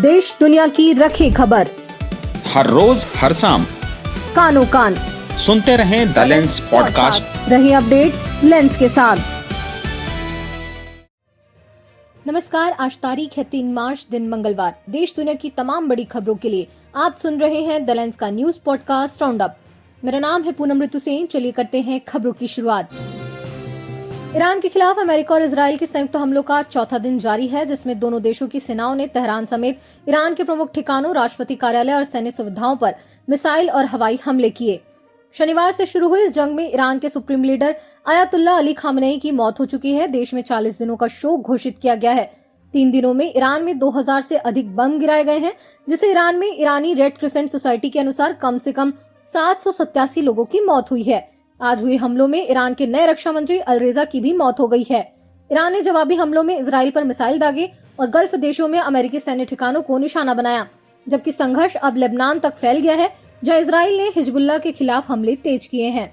देश दुनिया की रखे खबर, हर रोज हर शाम कानों कान सुनते रहें द लेंस पॉडकास्ट। रहे अपडेट लेंस के साथ। नमस्कार, आज तारीख है 3 मार्च, दिन मंगलवार। देश दुनिया की तमाम बड़ी खबरों के लिए आप सुन रहे हैं द लेंस का न्यूज पॉडकास्ट राउंड अप। मेरा नाम है पूनम ऋतु सेन। चलिए करते हैं खबरों की शुरुआत। ईरान के खिलाफ अमेरिका और इजरायल के संयुक्त हमलों का चौथा दिन जारी है, जिसमें दोनों देशों की सेनाओं ने तेहरान समेत ईरान के प्रमुख ठिकानों, राष्ट्रपति कार्यालय और सैन्य सुविधाओं पर मिसाइल और हवाई हमले किए। शनिवार से शुरू हुई इस जंग में ईरान के supreme leader Ayatollah Ali Khamenei की मौत हो चुकी है। देश में 40 दिनों का शोक घोषित किया गया है। 3 दिनों में ईरान में 2000 से अधिक बम गिराए गए हैं, जिसे ईरान में ईरानी रेड क्रिसेंट सोसाइटी के अनुसार कम से कम 787 लोगों की मौत हुई है। आज हुए हमलों में ईरान के नए रक्षा मंत्री अलरेजा की भी मौत हो गई है। ईरान ने जवाबी हमलों में इजराइल पर मिसाइल दागे और गल्फ देशों में अमेरिकी सैन्य ठिकानों को निशाना बनाया, जबकि संघर्ष अब लेबनान तक फैल गया है, जहां इजराइल ने हिजबुल्लाह के खिलाफ हमले तेज किए हैं।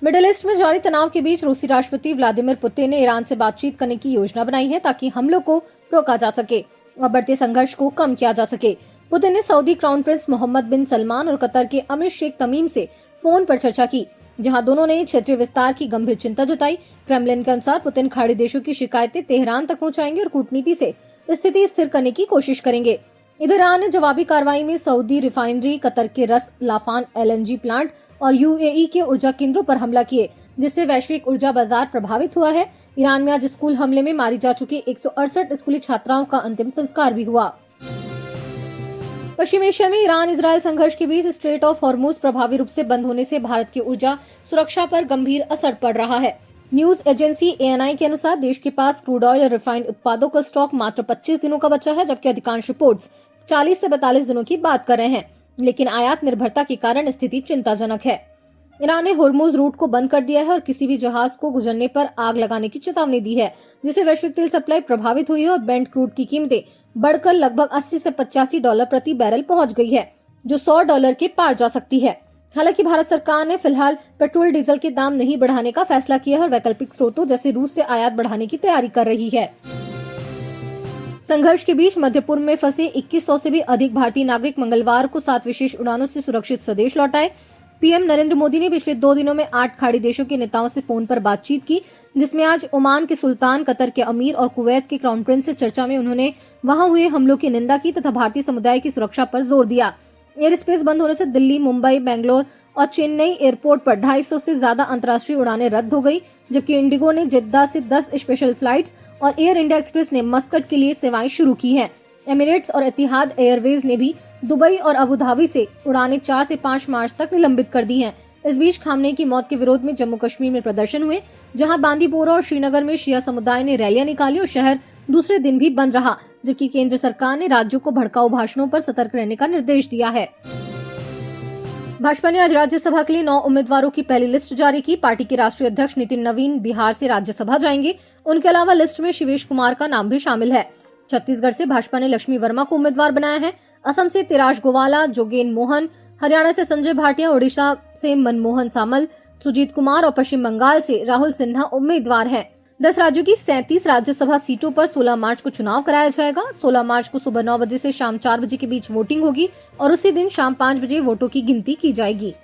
मिडिल ईस्ट में जारी तनाव के बीच रूसी राष्ट्रपति व्लादिमीर पुतिन ने ईरान से बातचीत करने की योजना बनाई है, ताकि हमलों को रोका जा सके और बढ़ते संघर्ष को कम किया जा सके। पुतिन ने सऊदी क्राउन प्रिंस मोहम्मद बिन सलमान और कतर के अमीर शेख तमीम से फोन पर चर्चा की, जहां दोनों ने क्षेत्रीय विस्तार की गंभीर चिंता जताई। क्रेमलिन के अनुसार पुतिन खाड़ी देशों की शिकायतें तेहरान तक पहुंचाएंगे और कूटनीति से स्थिति स्थिर करने की कोशिश करेंगे। इधर ईरान ने जवाबी कार्रवाई में सऊदी रिफाइनरी, कतर के रस लाफान LNG प्लांट और UAE के ऊर्जा केंद्रों पर हमला किए, जिससे वैश्विक ऊर्जा बाजार प्रभावित हुआ है। ईरान में आज स्कूल हमले में मारी जा चुकी 168 स्कूली छात्राओं का अंतिम संस्कार भी हुआ। पश्चिम एशिया में ईरान इजरायल संघर्ष के बीच स्ट्रेट ऑफ हॉर्मुज प्रभावी रूप से बंद होने से भारत की ऊर्जा सुरक्षा पर गंभीर असर पड़ रहा है। न्यूज एजेंसी ANI के अनुसार देश के पास क्रूड ऑयल और रिफाइंड उत्पादों का स्टॉक मात्र 25 दिनों का बचा है, जबकि अधिकांश रिपोर्ट्स 40 से 42 दिनों की बात कर रहे हैं। लेकिन आयात निर्भरता के कारण स्थिति चिंताजनक है। ईरान ने हॉर्मुज रूट को बंद कर दिया है और किसी भी जहाज को गुजरने पर आग लगाने की चेतावनी दी है, जिससे वैश्विक तेल सप्लाई प्रभावित हुई है और ब्रेंट क्रूड की कीमतें बढ़कर लगभग 80 से $85 प्रति बैरल पहुंच गई है, जो $100 के पार जा सकती है। हालांकि भारत सरकार ने फिलहाल पेट्रोल डीजल के दाम नहीं बढ़ाने का फैसला किया है और वैकल्पिक स्रोतों जैसे रूस से आयात बढ़ाने की तैयारी कर रही है। संघर्ष के बीच मध्य पूर्व में फंसे 2100 से भी अधिक भारतीय नागरिक मंगलवार को 7 विशेष उड़ानों से सुरक्षित स्वदेश लौट आए। पीएम नरेंद्र मोदी ने पिछले 2 दिनों में 8 खाड़ी देशों के नेताओं से फोन पर बातचीत की, जिसमें आज ओमान के सुल्तान, कतर के अमीर और कुवैत के क्राउन प्रिंस से चर्चा में उन्होंने वहां हुए हमलों की निंदा की तथा भारतीय समुदाय की सुरक्षा पर जोर दिया। एयर स्पेस बंद होने से दिल्ली, मुंबई, बेंगलोर और चेन्नई एयरपोर्ट पर 250 से ज्यादा अंतर्राष्ट्रीय उड़ानें रद्द हो गई, जबकि इंडिगो ने जिद्दा से 10 स्पेशल फ्लाइट्स और एयर इंडिया एक्सप्रेस ने मस्कट के लिए सेवाएं शुरू की हैं। एमिरेट्स और एतिहाद एयरवेज ने भी दुबई और अबू धाबी से उड़ानें 4 से 5 मार्च तक निलंबित कर दी हैं। इस बीच खामनेई की मौत के विरोध में जम्मू कश्मीर में प्रदर्शन हुए, जहां बांदीपोरा और श्रीनगर में शिया समुदाय ने रैलियां निकाली और शहर दूसरे दिन भी बंद रहा, जबकि केंद्र सरकार ने राज्यों को भड़काऊ भाषणों पर सतर्क रहने का निर्देश दिया है। भाजपा ने आज राज्यसभा के लिए 9 उम्मीदवारों की पहली लिस्ट जारी की। पार्टी के राष्ट्रीय अध्यक्ष नितिन नवीन बिहार से राज्यसभा जाएंगे। उनके अलावा लिस्ट में शिवेश कुमार का नाम भी शामिल है। छत्तीसगढ़ से भाजपा ने लक्ष्मी वर्मा को उम्मीदवार बनाया है। असम से तिराश गोवाला, जोगेन मोहन, हरियाणा से संजय भाटिया, ओडिशा से मनमोहन सामल, सुजीत कुमार और पश्चिम बंगाल से राहुल सिन्हा उम्मीदवार हैं। 10 राज्यों की 37 राज्यसभा सीटों पर 16 मार्च को चुनाव कराया जाएगा। 16 मार्च को सुबह 9 बजे से शाम 4 बजे के बीच वोटिंग होगी और उसी दिन शाम 5 बजे वोटों की गिनती की जाएगी।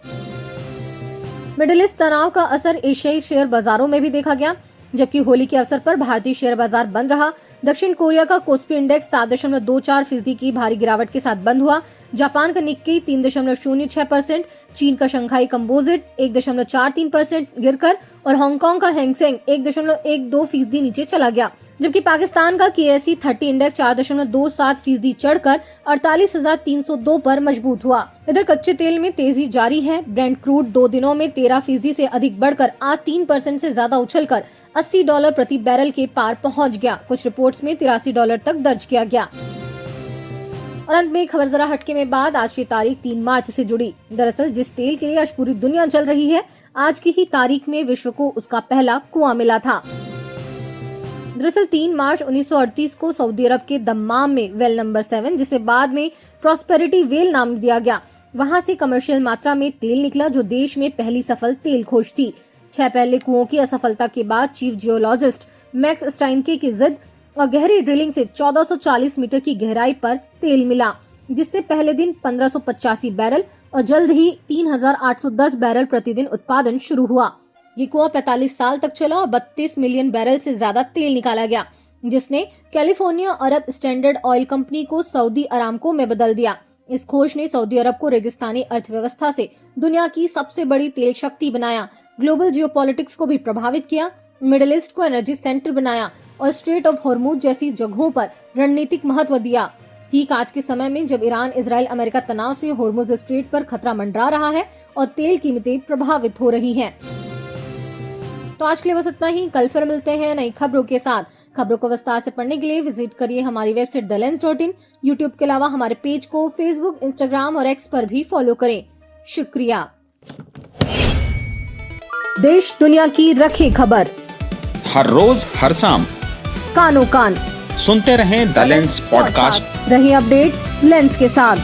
मिडिल ईस्ट तनाव का असर एशियाई शेयर बाजारों में भी देखा गया, जबकि होली के अवसर पर भारतीय शेयर बाजार बंद रहा। दक्षिण कोरिया का कोस्पी इंडेक्स 7.24% की भारी गिरावट के साथ बंद हुआ। जापान का निक्केई 3.06%, चीन का शंघाई कंपोजिट 1.43% गिरकर और हांगकांग का हैंगसेंग 1.12% नीचे चला गया, जबकि पाकिस्तान का KSE 30 इंडेक्स 4.27% चढ़कर 48,302 पर मजबूत हुआ। इधर कच्चे तेल में तेजी जारी है। ब्रेंट क्रूड 2 दिनों में 13% से अधिक बढ़कर आज 3% से ज्यादा उछलकर $80 प्रति बैरल के पार पहुंच गया। कुछ रिपोर्ट्स में $83 तक दर्ज किया गया। और अंत में एक खबर जरा हटके में बाद आज की तारीख 3 मार्च से जुड़ी। दरअसल जिस तेल के लिए आज पूरी दुनिया जल रही है, आज की ही तारीख में विश्व को उसका पहला कुआं मिला था। दरअसल 3 मार्च 1938 को सऊदी अरब के दम्माम में वेल नंबर 7, जिसे बाद में प्रॉस्पेरिटी वेल नाम दिया गया, वहां से कमर्शियल मात्रा में तेल निकला, जो देश में पहली सफल तेल खोज थी। 6 पहले कुओं की असफलता के बाद चीफ जियोलॉजिस्ट मैक्स स्टाइनके की जिद और गहरी ड्रिलिंग से 1440 मीटर की गहराई पर तेल मिला, जिससे पहले दिन 1585 बैरल और जल्द ही 3810 बैरल प्रतिदिन उत्पादन शुरू हुआ। ये कुआं 45 साल तक चला और 32 मिलियन बैरल से ज्यादा तेल निकाला गया, जिसने कैलिफोर्निया अरब स्टैंडर्ड ऑयल कंपनी को सऊदी अरामको में बदल दिया। इस खोज ने सऊदी अरब को रेगिस्तानी अर्थव्यवस्था से दुनिया की सबसे बड़ी तेल शक्ति बनाया, ग्लोबल जियोपॉलिटिक्स को भी प्रभावित किया, मिडिल ईस्ट को एनर्जी सेंटर बनाया और स्ट्रेट ऑफ हॉर्मुज जैसी जगहों पर रणनीतिक महत्व दिया। ठीक आज के समय में जब ईरान, इजराइल, अमेरिका तनाव से हॉर्मुज स्ट्रेट पर खतरा मंडरा रहा है और तेल कीमतें प्रभावित हो रही हैं। तो आज के लिए बस इतना ही। कल फिर मिलते हैं नई खबरों के साथ। खबरों को विस्तार से पढ़ने के लिए विजिट करिए हमारी वेबसाइट thelens.in। यूट्यूब के अलावा हमारे पेज को फेसबुक, इंस्टाग्राम और एक्स पर भी फॉलो करें। शुक्रिया। देश दुनिया की रखे खबर हर रोज हर शाम कानो कान सुनते रहें द लेंस पॉडकास्ट। रहिए अपडेट लेंस के साथ।